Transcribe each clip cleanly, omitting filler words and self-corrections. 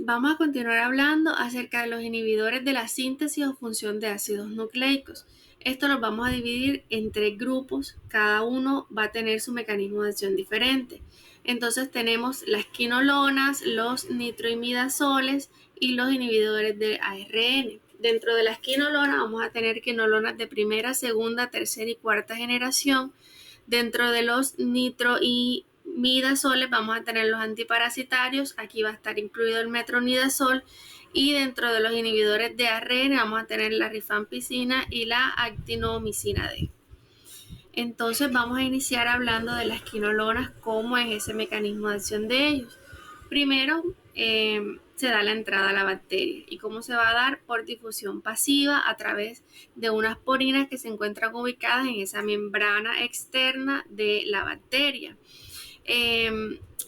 Vamos a continuar hablando acerca de los inhibidores de la síntesis o función de ácidos nucleicos. Esto los vamos a dividir en 3 grupos, cada uno va a tener su mecanismo de acción diferente. Entonces tenemos las quinolonas, los nitroimidazoles y los inhibidores de ARN. Dentro de las quinolonas vamos a tener quinolonas de primera, segunda, tercera y cuarta generación. Dentro de los nitroimidazoles vamos a tener los antiparasitarios, aquí va a estar incluido el metronidazol, y dentro de los inhibidores de ARN vamos a tener la rifampicina y la actinomicina D. Entonces vamos a iniciar hablando de las quinolonas, cómo es ese mecanismo de acción de ellos. Primero se da la entrada a la bacteria. ¿Y cómo se va a dar? Por difusión pasiva a través de unas porinas que se encuentran ubicadas en esa membrana externa de la bacteria.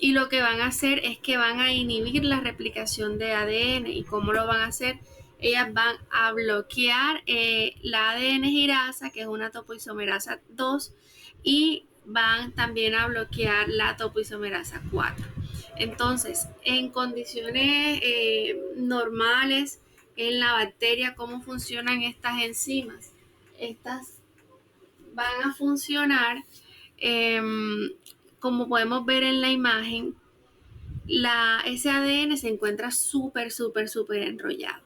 Y lo que van a hacer es que van a inhibir la replicación de ADN. ¿Y cómo lo van a hacer? Ellas van a bloquear la ADN girasa, que es una topoisomerasa 2, y van también a bloquear la topoisomerasa 4. Entonces, en condiciones normales en la bacteria, ¿cómo funcionan estas enzimas? Estas van a funcionar eh, como podemos ver en la imagen. Ese ADN se encuentra súper enrollado.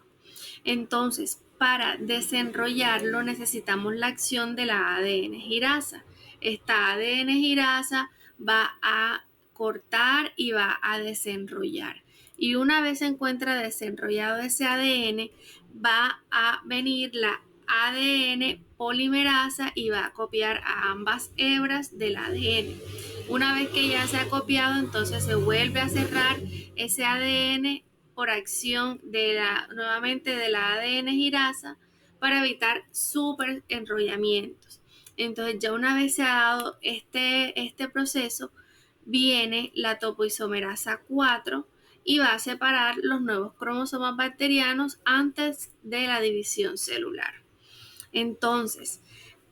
Entonces, para desenrollarlo necesitamos la acción de la ADN girasa. Esta ADN girasa va a cortar y va a desenrollar. Y una vez se encuentra desenrollado ese ADN, va a venir la ADN polimerasa y va a copiar a ambas hebras del ADN. Una vez que ya se ha copiado, entonces se vuelve a cerrar ese ADN por acción nuevamente de la ADN girasa para evitar súper enrollamientos. Entonces ya una vez se ha dado este proceso, viene la topoisomerasa 4 y va a separar los nuevos cromosomas bacterianos antes de la división celular. Entonces,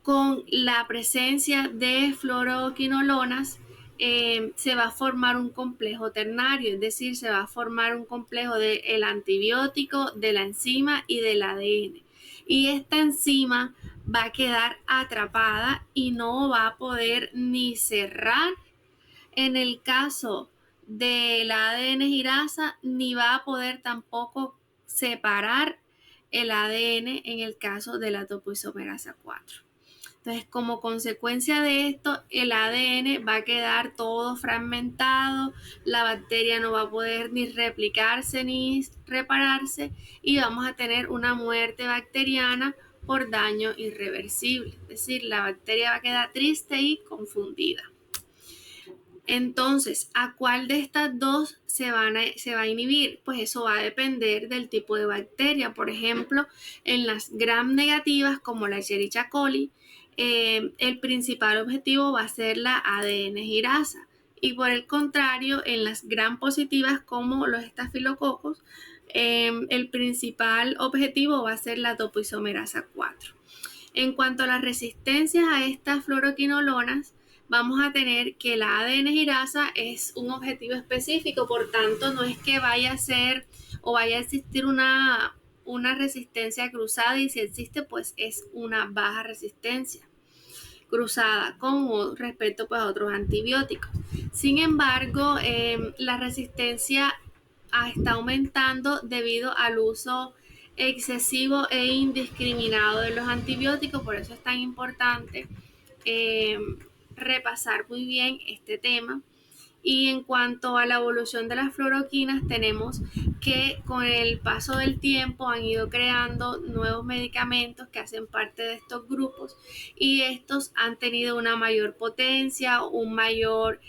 con la presencia de fluoroquinolonas, se va a formar un complejo ternario, es decir, se va a formar un complejo del antibiótico, de la enzima y del ADN. Y esta enzima va a quedar atrapada y no va a poder ni cerrar en el caso de la ADN girasa, ni va a poder tampoco separar el ADN en el caso de la topoisomerasa 4. Entonces, como consecuencia de esto, el ADN va a quedar todo fragmentado, la bacteria no va a poder ni replicarse ni repararse y vamos a tener una muerte bacteriana por daño irreversible. Es decir, la bacteria va a quedar triste y confundida. Entonces, ¿a cuál de estas dos se va a inhibir? Pues eso va a depender del tipo de bacteria. Por ejemplo, en las gram negativas, como la Escherichia coli, el principal objetivo va a ser la ADN girasa. Y por el contrario, en las gram positivas, como los estafilococos, el principal objetivo va a ser la topoisomerasa 4. En cuanto a las resistencias a estas fluoroquinolonas, vamos a tener que la ADN girasa es un objetivo específico, por tanto no es que vaya a ser o vaya a existir una resistencia cruzada, y si existe pues es una baja resistencia cruzada con respecto pues, a otros antibióticos. Sin embargo, la resistencia está aumentando debido al uso excesivo e indiscriminado de los antibióticos. Por eso es tan importante repasar muy bien este tema. Y en cuanto a la evolución de las fluoroquinas, tenemos que con el paso del tiempo han ido creando nuevos medicamentos que hacen parte de estos grupos, y estos han tenido una mayor potencia, un mayor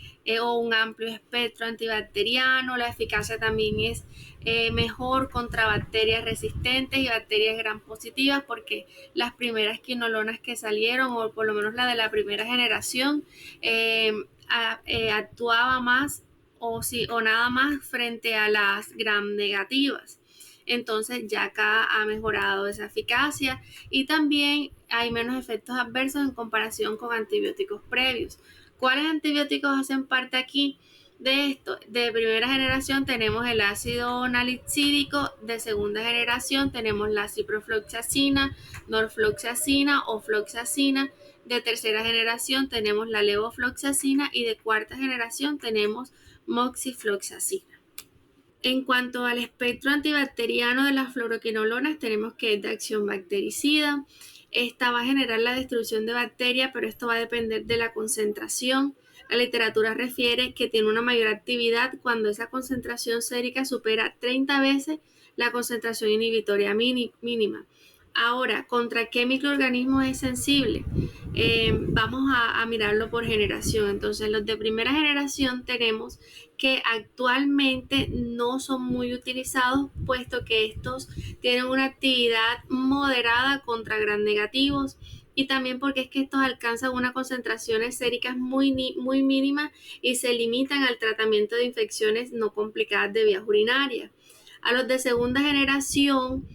o un amplio espectro antibacteriano. La eficacia también es mejor contra bacterias resistentes y bacterias gram positivas, porque las primeras quinolonas que salieron, o por lo menos la de la primera generación, actuaba más o nada más frente a las gram negativas. Entonces ya acá ha mejorado esa eficacia y también hay menos efectos adversos en comparación con antibióticos previos. ¿Cuáles antibióticos hacen parte aquí? De esto, de primera generación tenemos el ácido nalixídico, de segunda generación tenemos la ciprofloxacina, norfloxacina o floxacina, de tercera generación tenemos la levofloxacina y de cuarta generación tenemos moxifloxacina. En cuanto al espectro antibacteriano de las fluoroquinolonas, tenemos que es de acción bactericida. Esta va a generar la destrucción de bacterias, pero esto va a depender de la concentración. La literatura refiere que tiene una mayor actividad cuando esa concentración sérica supera 30 veces la concentración inhibitoria mínima. Ahora, ¿contra qué microorganismo es sensible? Vamos a mirarlo por generación. Entonces, los de primera generación tenemos que actualmente no son muy utilizados, puesto que estos tienen una actividad moderada contra gram negativos y también porque es que estos alcanzan unas concentraciones séricas muy mínimas y se limitan al tratamiento de infecciones no complicadas de vías urinarias. A los de segunda generación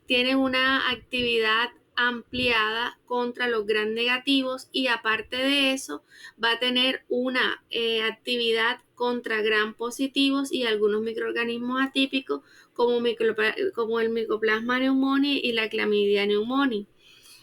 tienen una actividad ampliada contra los gram negativos y aparte de eso va a tener una actividad contra gram positivos y algunos microorganismos atípicos como el Mycoplasma pneumoniae y la Chlamydia pneumoniae.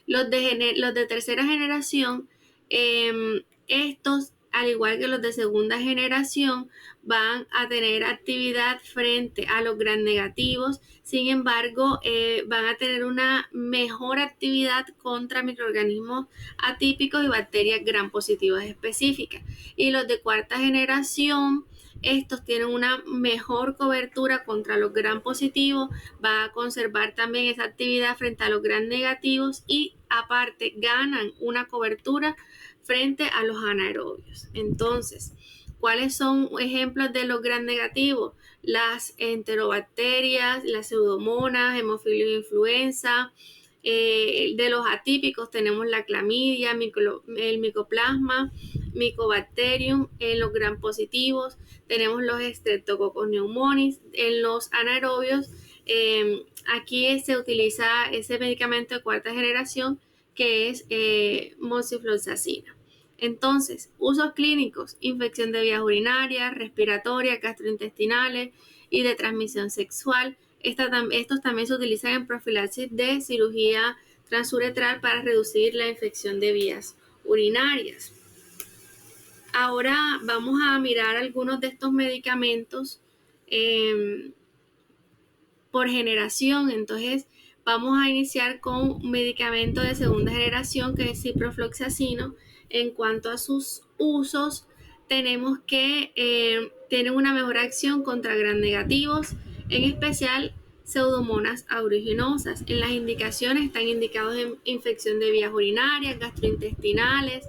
Los de tercera generación, estos, al igual que los de segunda generación, van a tener actividad frente a los gram negativos. Sin embargo, van a tener una mejor actividad contra microorganismos atípicos y bacterias gram positivas específicas. Y los de cuarta generación, estos tienen una mejor cobertura contra los gram positivos, va a conservar también esa actividad frente a los gram negativos y aparte ganan una cobertura frente a los anaerobios. Entonces, ¿cuáles son ejemplos de los gram negativos? Las enterobacterias, las pseudomonas, Haemophilus influenza. De los atípicos tenemos la clamidia, el micoplasma, Mycobacterium. En los gram positivos tenemos los Streptococcus pneumoniae. En los anaerobios, aquí se utiliza ese medicamento de cuarta generación que es moxifloxacina. Entonces, usos clínicos: infección de vías urinarias, respiratorias, gastrointestinales y de transmisión sexual. Estos también se utilizan en profilaxis de cirugía transuretral para reducir la infección de vías urinarias. Ahora vamos a mirar algunos de estos medicamentos por generación. Entonces, vamos a iniciar con un medicamento de segunda generación que es ciprofloxacino. En cuanto a sus usos, tenemos que tienen una mejor acción contra gram negativos, en especial pseudomonas aeruginosa. En las indicaciones están indicados en infección de vías urinarias, gastrointestinales.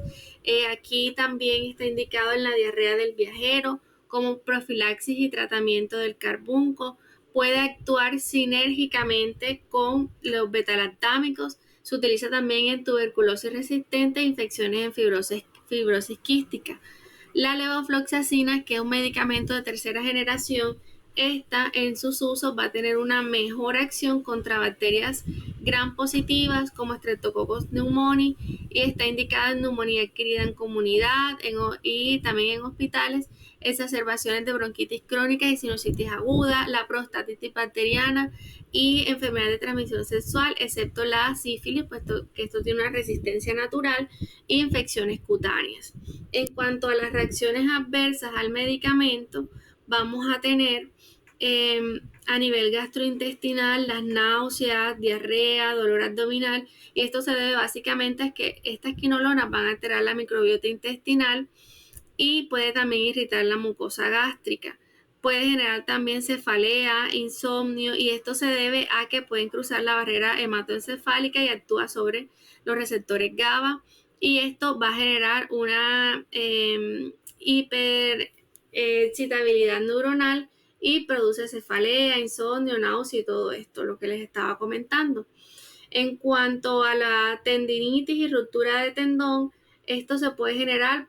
Aquí también está indicado en la diarrea del viajero como profilaxis y tratamiento del carbunco. Puede actuar sinérgicamente con los betalactámicos. Se utiliza también en tuberculosis resistente e infecciones en fibrosis quística. La levofloxacina, que es un medicamento de tercera generación, esta en sus usos va a tener una mejor acción contra bacterias gram positivas como Streptococcus pneumoniae y está indicada en neumonía adquirida en comunidad y también en hospitales, exacerbaciones de bronquitis crónica y sinusitis aguda, la prostatitis bacteriana y enfermedades de transmisión sexual, excepto la sífilis, puesto que esto tiene una resistencia natural, e infecciones cutáneas. En cuanto a las reacciones adversas al medicamento, vamos a tener a nivel gastrointestinal las náuseas, diarrea, dolor abdominal, y esto se debe básicamente a que estas quinolonas van a alterar la microbiota intestinal y puede también irritar la mucosa gástrica. Puede generar también cefalea, insomnio, y esto se debe a que pueden cruzar la barrera hematoencefálica y actúa sobre los receptores GABA, y esto va a generar una hiperexcitabilidad neuronal y produce cefalea, insomnio, náusea y todo esto, lo que les estaba comentando. En cuanto a la tendinitis y ruptura de tendón, esto se puede generar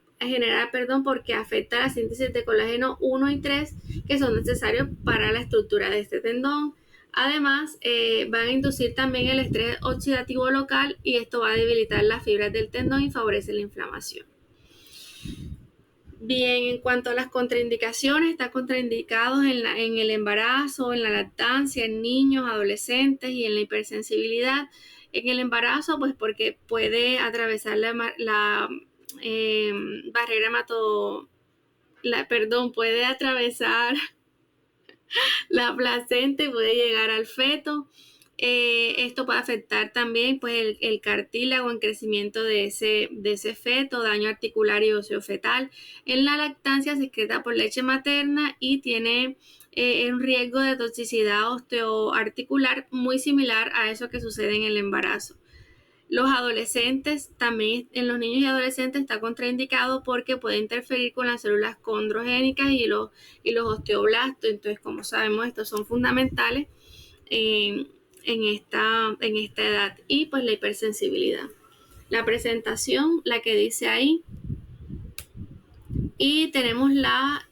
porque afecta la síntesis de colágeno 1 y 3 que son necesarios para la estructura de este tendón. Además, van a inducir también el estrés oxidativo local y esto va a debilitar las fibras del tendón y favorece la inflamación. Bien, en cuanto a las contraindicaciones, está contraindicado en el embarazo, en la lactancia, en niños, adolescentes y en la hipersensibilidad. En el embarazo, pues porque puede atravesar eh, barrera puede atravesar la placenta y puede llegar al feto. Esto puede afectar también pues, el cartílago en crecimiento de ese feto, daño articular y osteofetal. En la lactancia se excreta por leche materna y tiene un riesgo de toxicidad osteoarticular muy similar a eso que sucede en el embarazo. Los adolescentes, también en los niños y adolescentes está contraindicado porque puede interferir con las células condrogénicas y los osteoblastos. Entonces, como sabemos, estos son fundamentales en esta edad. Y pues la hipersensibilidad. La presentación, la que dice ahí. Y tenemos la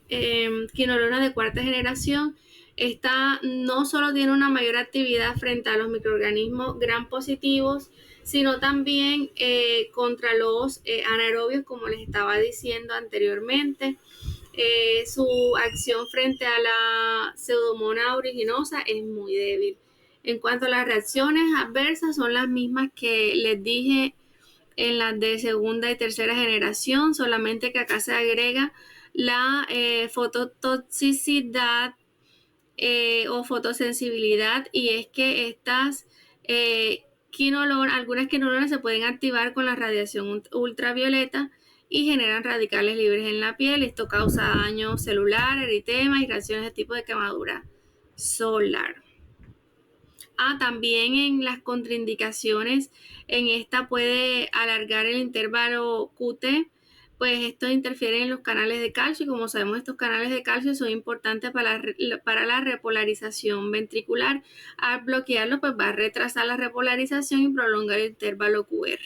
quinolona de cuarta generación. Esta no solo tiene una mayor actividad frente a los microorganismos gram positivos, sino también contra los anaerobios, como les estaba diciendo anteriormente. Su acción frente a la pseudomonas aeruginosa es muy débil. En cuanto a las reacciones adversas, son las mismas que les dije en las de segunda y tercera generación, solamente que acá se agrega la fototoxicidad o fotosensibilidad, y es que estas algunas quinolonas se pueden activar con la radiación ultravioleta y generan radicales libres en la piel. Esto causa daño celular, eritema y reacciones de tipo de quemadura solar. También en las contraindicaciones, en esta puede alargar el intervalo QT, pues esto interfiere en los canales de calcio, y como sabemos, estos canales de calcio son importantes para la repolarización ventricular. Al bloquearlo, pues va a retrasar la repolarización y prolongar el intervalo QR.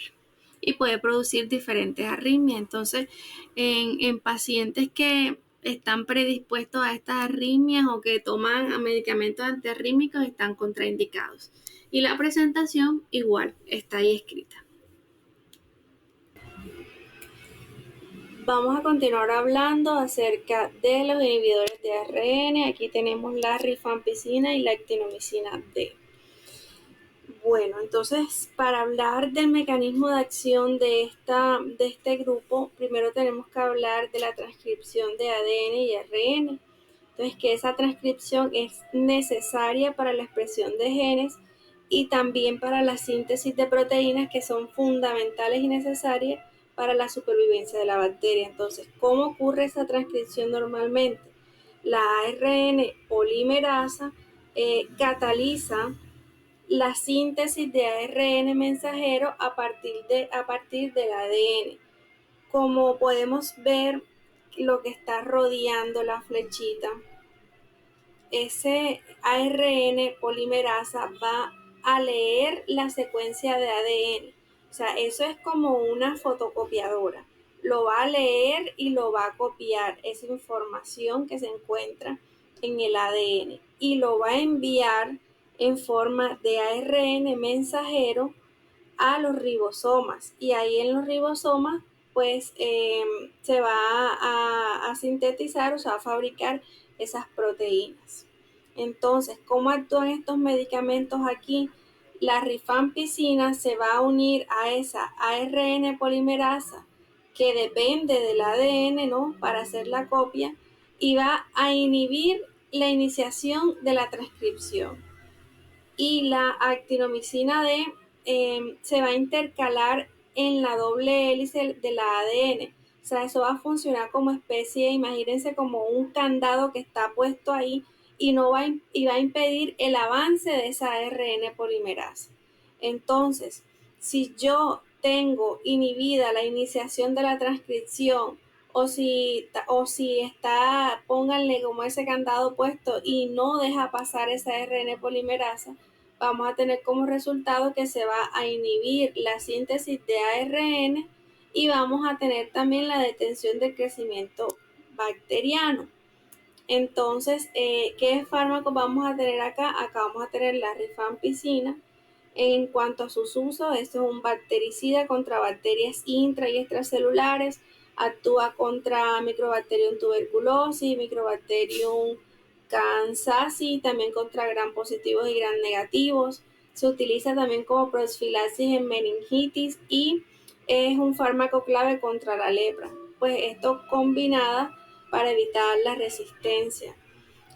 Y puede producir diferentes arritmias. Entonces, en pacientes que están predispuestos a estas arritmias o que toman medicamentos antiarrítmicos, están contraindicados. Y la presentación igual está ahí escrita. Vamos a continuar hablando acerca de los inhibidores de ARN. Aquí tenemos la rifampicina y la actinomicina D. Bueno, entonces para hablar del mecanismo de acción de este grupo, primero tenemos que hablar de la transcripción de ADN y ARN. Entonces, que esa transcripción es necesaria para la expresión de genes y también para la síntesis de proteínas, que son fundamentales y necesarias para la supervivencia de la bacteria. Entonces, ¿cómo ocurre esa transcripción normalmente? La ARN polimerasa cataliza la síntesis de ARN mensajero a partir del ADN. Como podemos ver, lo que está rodeando la flechita, ese ARN polimerasa va a leer la secuencia de ADN. O sea, eso es como una fotocopiadora. Lo va a leer y lo va a copiar, esa información que se encuentra en el ADN, y lo va a enviar en forma de ARN mensajero a los ribosomas. Y ahí en los ribosomas pues se va a sintetizar, o sea, a fabricar esas proteínas. Entonces, ¿cómo actúan estos medicamentos aquí? La rifampicina se va a unir a esa ARN polimerasa que depende del ADN, ¿no?, para hacer la copia, y va a inhibir la iniciación de la transcripción. Y la actinomicina D se va a intercalar en la doble hélice de la ADN. O sea, eso va a funcionar como especie, imagínense, como un candado que está puesto ahí y va a impedir el avance de esa ARN polimerasa. Entonces, si yo tengo inhibida la iniciación de la transcripción, o si está, pónganle como ese candado puesto y no deja pasar esa ARN polimerasa, vamos a tener como resultado que se va a inhibir la síntesis de ARN y vamos a tener también la detención del crecimiento bacteriano. Entonces, ¿qué fármacos vamos a tener acá? Acá vamos a tener la rifampicina. En cuanto a sus usos, esto es un bactericida contra bacterias intra y extracelulares, actúa contra Microbacterium tuberculosis, Microbacterium kansasi, también contra gram positivos y gram negativos. Se utiliza también como profilaxis en meningitis y es un fármaco clave contra la lepra. Pues esto combinada para evitar la resistencia.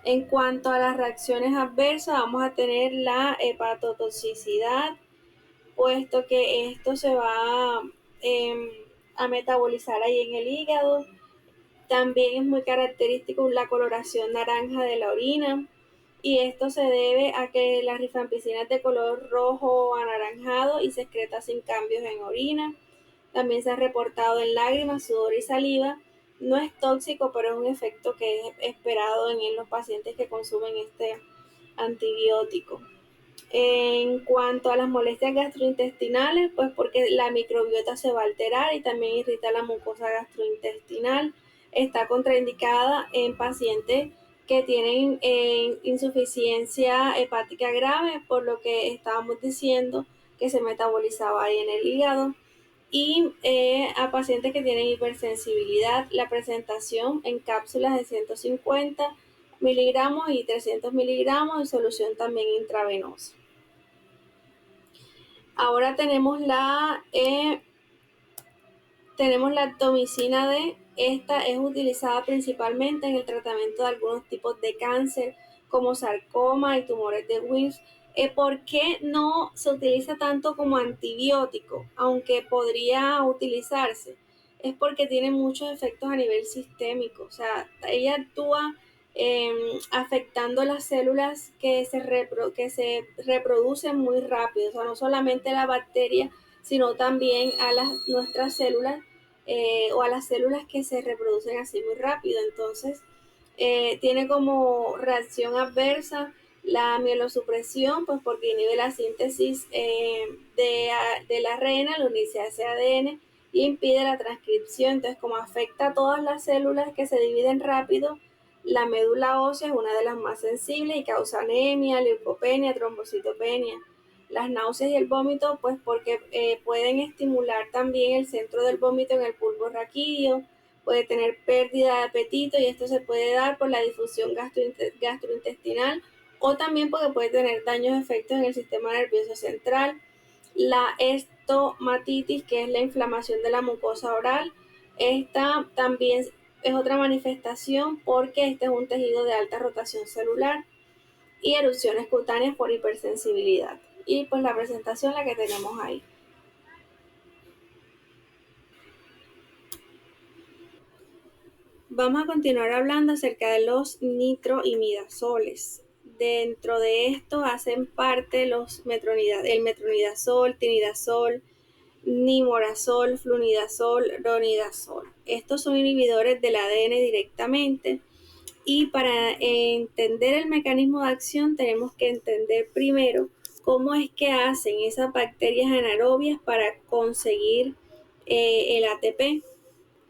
En cuanto a las reacciones adversas, vamos a tener la hepatotoxicidad, puesto que esto se va a metabolizar ahí en el hígado. También es muy característico la coloración naranja de la orina, y esto se debe a que la rifampicina es de color rojo o anaranjado y se excreta sin cambios en orina. También se ha reportado en lágrimas, sudor y saliva. No es tóxico, pero es un efecto que es esperado en los pacientes que consumen este antibiótico. En cuanto a las molestias gastrointestinales, pues porque la microbiota se va a alterar y también irrita la mucosa gastrointestinal. Está contraindicada en pacientes que tienen insuficiencia hepática grave, por lo que estábamos diciendo que se metabolizaba ahí en el hígado. Y a pacientes que tienen hipersensibilidad, la presentación en cápsulas de 150 miligramos y 300 miligramos en solución también intravenosa. Ahora tenemos la atomicina D. Esta es utilizada principalmente en el tratamiento de algunos tipos de cáncer como sarcoma y tumores de Wilms. ¿Por qué no se utiliza tanto como antibiótico, aunque podría utilizarse? Es porque tiene muchos efectos a nivel sistémico. O sea, ella actúa afectando las células que se reproducen muy rápido. O sea, no solamente la bacteria, sino también a nuestras células o a las células que se reproducen así muy rápido. Entonces, tiene como reacción adversa la mielosupresión, pues porque inhibe la síntesis de la RNA, la unidad de ADN, y impide la transcripción. Entonces, como afecta a todas las células que se dividen rápido, la médula ósea es una de las más sensibles y causa anemia, leucopenia, trombocitopenia. Las náuseas y el vómito, pues porque pueden estimular también el centro del vómito en el bulbo raquídeo, puede tener pérdida de apetito y esto se puede dar por la difusión gastrointestinal o también porque puede tener daños efectos en el sistema nervioso central. La estomatitis, que es la inflamación de la mucosa oral, esta también es otra manifestación porque este es un tejido de alta rotación celular, y erupciones cutáneas por hipersensibilidad. Y pues la presentación la que tenemos ahí. Vamos a continuar hablando acerca de los nitroimidazoles. Dentro de esto hacen parte el metronidazol, tinidazol, nimorazol, flunidazol, ronidazol. Estos son inhibidores del ADN directamente, y para entender el mecanismo de acción tenemos que entender primero cómo es que hacen esas bacterias anaerobias para conseguir el ATP,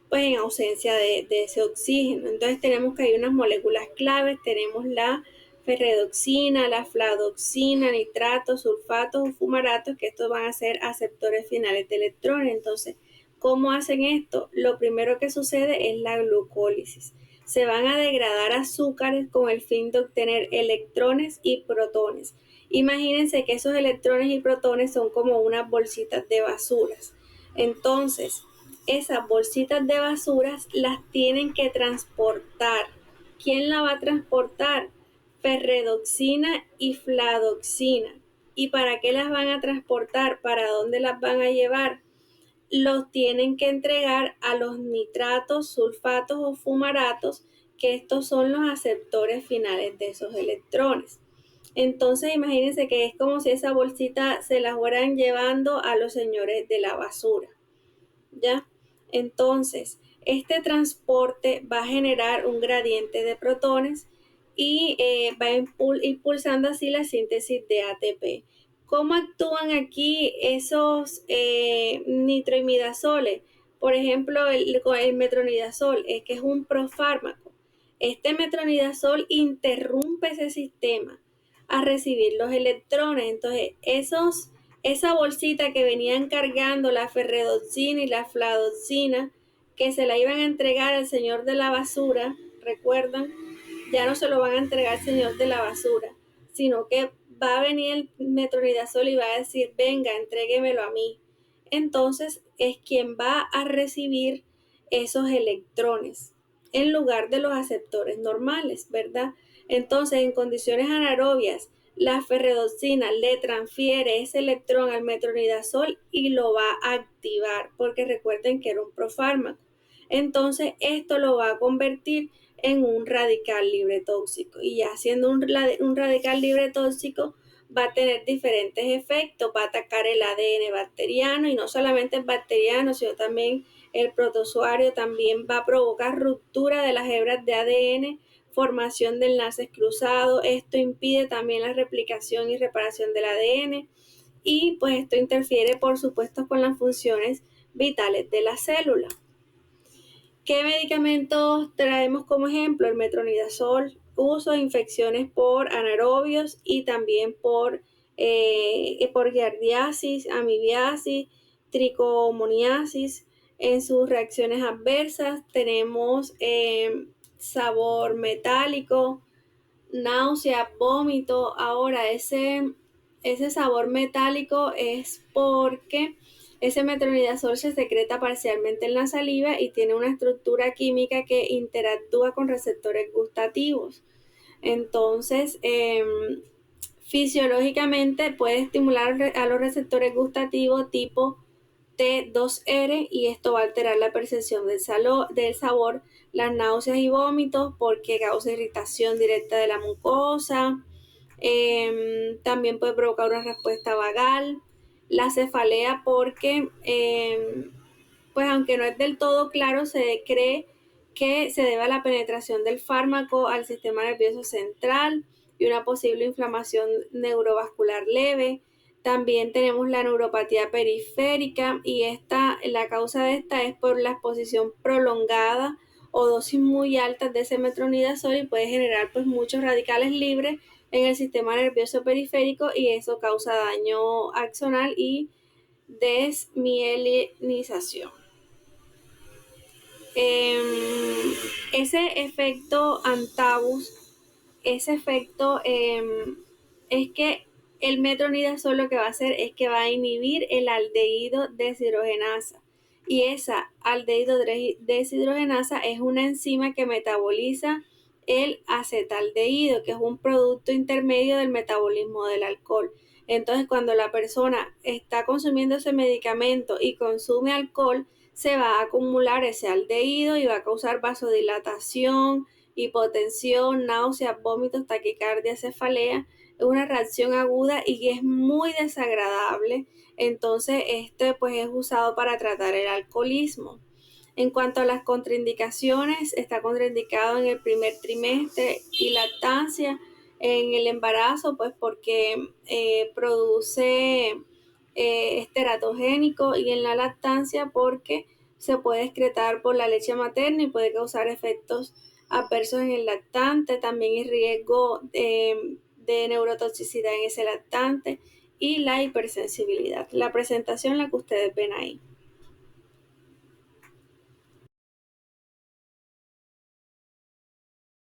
pues en ausencia de ese oxígeno. Entonces tenemos que hay unas moléculas claves, tenemos la ferredoxina, la fladoxina, nitratos, sulfatos o fumaratos, que estos van a ser aceptores finales de electrones. Entonces, ¿cómo hacen esto? Lo primero que sucede es la glucólisis. Se van a degradar azúcares con el fin de obtener electrones y protones. Imagínense que esos electrones y protones son como unas bolsitas de basuras. Entonces, esas bolsitas de basuras las tienen que transportar. ¿Quién la va a transportar? Ferredoxina y fladoxina. ¿Y para qué las van a transportar? ¿Para dónde las van a llevar? Los tienen que entregar a los nitratos, sulfatos o fumaratos, que estos son los aceptores finales de esos electrones. Entonces imagínense que es como si esa bolsita se la fueran llevando a los señores de la basura, ¿ya? Entonces, este transporte va a generar un gradiente de protones y va impulsando así la síntesis de ATP. ¿Cómo actúan aquí esos nitroimidazoles? Por ejemplo, el metronidazol, que es un profármaco. Este metronidazol interrumpe ese sistema a recibir los electrones. Entonces, esa bolsita que venían cargando la ferredoxina y la fladoxina, que se la iban a entregar al señor de la basura, recuerdan, ya no se lo van a entregar al señor de la basura, sino que va a venir el metronidazol y va a decir, venga, entréguemelo a mí. Entonces es quien va a recibir esos electrones en lugar de los aceptores normales, ¿verdad? Entonces, en condiciones anaerobias, la ferredoxina le transfiere ese electrón al metronidazol y lo va a activar, porque recuerden que era un profármaco. Entonces, esto lo va a convertir en un radical libre tóxico. Y ya siendo un radical libre tóxico, va a tener diferentes efectos, va a atacar el ADN bacteriano, y no solamente el bacteriano, sino también el protozoario. También va a provocar ruptura de las hebras de ADN, formación de enlaces cruzados. Esto impide también la replicación y reparación del ADN, y pues esto interfiere, por supuesto, con las funciones vitales de la célula. ¿Qué medicamentos traemos como ejemplo? El metronidazol, uso de infecciones por anaerobios y también por giardiasis, amibiasis, tricomoniasis. En sus reacciones adversas tenemos sabor metálico, náusea, vómito. Ahora, ese sabor metálico es porque ese metronidazol se secreta parcialmente en la saliva y tiene una estructura química que interactúa con receptores gustativos. Entonces, fisiológicamente puede estimular a los receptores gustativos tipo T2R, y esto va a alterar la percepción del sabor, las náuseas y vómitos, porque causa irritación directa de la mucosa. También puede provocar una respuesta vagal, la cefalea, porque pues aunque no es del todo claro, se cree que se debe a la penetración del fármaco al sistema nervioso central y una posible inflamación neurovascular leve. También tenemos la neuropatía periférica, y la causa de esta es por la exposición prolongada o dosis muy altas de ese metronidazol, y puede generar pues muchos radicales libres en el sistema nervioso periférico, y eso causa daño axonal y desmielinización. Ese efecto antabus, ese efecto es que el metronidazol lo que va a hacer es que va a inhibir el aldehído deshidrogenasa, y esa aldehído deshidrogenasa es una enzima que metaboliza el acetaldehído, que es un producto intermedio del metabolismo del alcohol. Entonces, cuando la persona está consumiendo ese medicamento y consume alcohol, se va a acumular ese aldehído y va a causar vasodilatación, hipotensión, náuseas, vómitos, taquicardia, cefalea. Es una reacción aguda y es muy desagradable. Entonces, este pues es usado para tratar el alcoholismo. En cuanto a las contraindicaciones, está contraindicado en el primer trimestre y lactancia. En el embarazo, pues porque produce es teratogénico, y en la lactancia porque se puede excretar por la leche materna y puede causar efectos adversos en el lactante. También hay riesgo de neurotoxicidad en ese lactante, y la hipersensibilidad. La presentación, la que ustedes ven ahí.